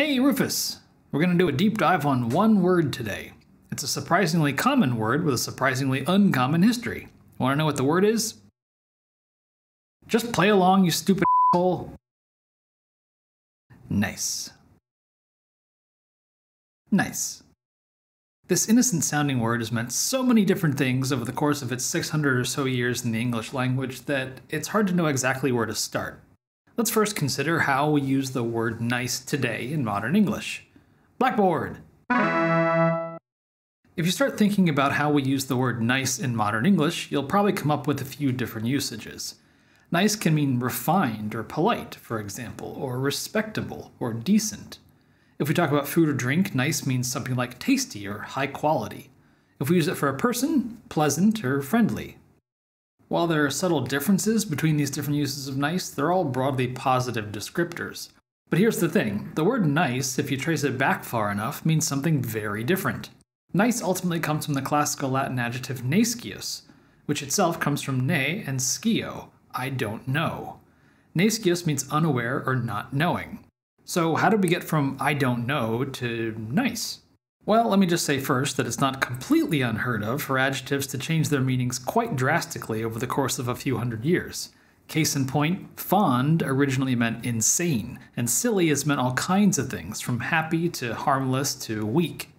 Hey Rufus! We're going to do a deep dive on one word today. It's a surprisingly common word with a surprisingly uncommon history. Want to know what the word is? Just play along, you stupid asshole. Nice. Nice. This innocent-sounding word has meant so many different things over the course of its 600 or so years in the English language that it's hard to know exactly where to start. Let's first consider how we use the word nice today in modern English. Blackboard! If you start thinking about how we use the word nice in modern English, you'll probably come up with a few different usages. Nice can mean refined or polite, for example, or respectable or decent. If we talk about food or drink, nice means something like tasty or high quality. If we use it for a person, pleasant or friendly. While there are subtle differences between these different uses of nice, they're all broadly positive descriptors. But here's the thing, the word nice, if you trace it back far enough, means something very different. Nice ultimately comes from the classical Latin adjective nascius, which itself comes from ne and scio, I don't know. Nascius means unaware or not knowing. So how did we get from I don't know to nice? Well, let me just say first that it's not completely unheard of for adjectives to change their meanings quite drastically over the course of a few hundred years. Case in point, fond originally meant insane, and silly has meant all kinds of things, from happy to harmless to weak.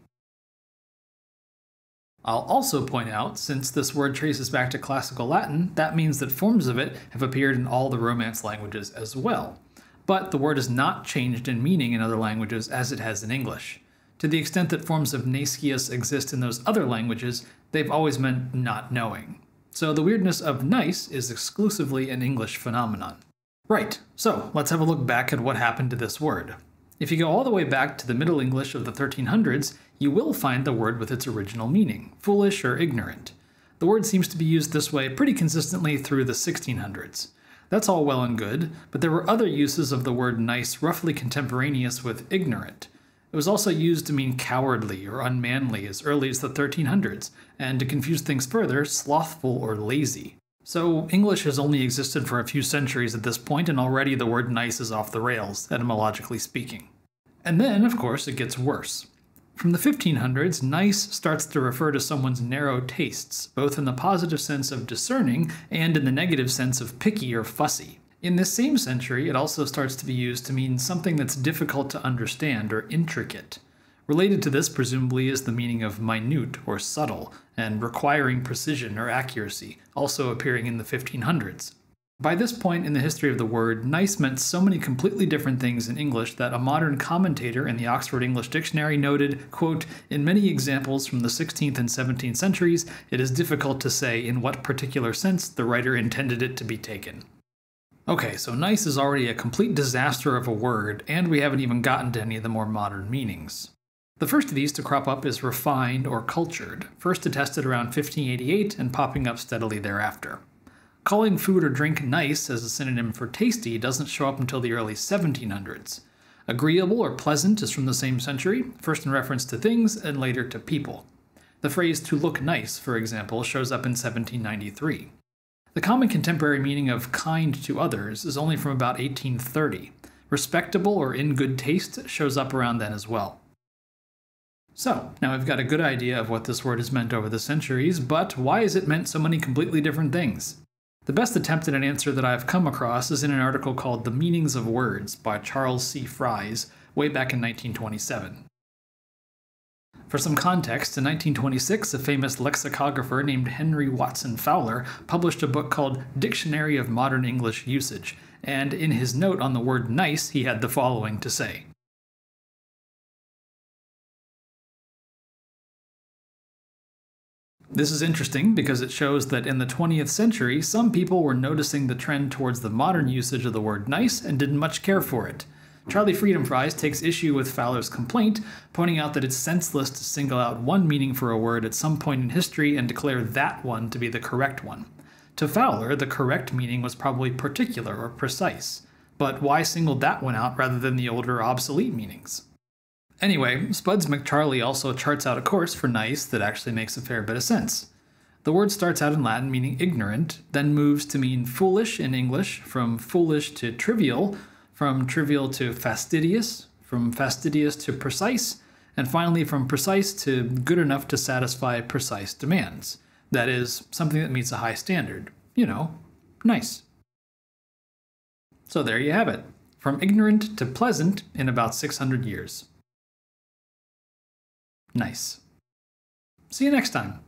I'll also point out, since this word traces back to classical Latin, that means that forms of it have appeared in all the Romance languages as well. But the word has not changed in meaning in other languages as it has in English. To the extent that forms of nascius exist in those other languages, they've always meant not knowing. So the weirdness of nice is exclusively an English phenomenon. Right, so let's have a look back at what happened to this word. If you go all the way back to the Middle English of the 1300s, you will find the word with its original meaning, foolish or ignorant. The word seems to be used this way pretty consistently through the 1600s. That's all well and good, but there were other uses of the word nice roughly contemporaneous with ignorant. It was also used to mean cowardly or unmanly as early as the 1300s, and to confuse things further, slothful or lazy. So English has only existed for a few centuries at this point, and already the word nice is off the rails, etymologically speaking. And then, of course, it gets worse. From the 1500s, nice starts to refer to someone's narrow tastes, both in the positive sense of discerning and in the negative sense of picky or fussy. In this same century, it also starts to be used to mean something that's difficult to understand or intricate. Related to this, presumably, is the meaning of minute or subtle, and requiring precision or accuracy, also appearing in the 1500s. By this point in the history of the word, nice meant so many completely different things in English that a modern commentator in the Oxford English Dictionary noted, quote, "In many examples from the 16th and 17th centuries, it is difficult to say in what particular sense the writer intended it to be taken." Okay, so nice is already a complete disaster of a word, and we haven't even gotten to any of the more modern meanings. The first of these to crop up is refined or cultured, first attested around 1588 and popping up steadily thereafter. Calling food or drink nice as a synonym for tasty doesn't show up until the early 1700s. Agreeable or pleasant is from the same century, first in reference to things and later to people. The phrase to look nice, for example, shows up in 1793. The common contemporary meaning of kind to others is only from about 1830. Respectable or in good taste shows up around then as well. So, now we've got a good idea of what this word has meant over the centuries, but why has it meant so many completely different things? The best attempt at an answer that I've come across is in an article called The Meanings of Words by Charles C. Fries, way back in 1927. For some context, in 1926, a famous lexicographer named Henry Watson Fowler published a book called Dictionary of Modern English Usage, and in his note on the word nice, he had the following to say. This is interesting because it shows that in the 20th century, some people were noticing the trend towards the modern usage of the word nice and didn't much care for it. Charlie Freedom Fries takes issue with Fowler's complaint, pointing out that it's senseless to single out one meaning for a word at some point in history and declare that one to be the correct one. To Fowler, the correct meaning was probably particular or precise. But why single that one out rather than the older, obsolete meanings? Anyway, Spuds McCharlie also charts out a course for nice that actually makes a fair bit of sense. The word starts out in Latin meaning ignorant, then moves to mean foolish in English, from foolish to trivial, from trivial to fastidious, from fastidious to precise, and finally from precise to good enough to satisfy precise demands. That is, something that meets a high standard. You know, nice. So there you have it. From ignorant to pleasant in about 600 years. Nice. See you next time.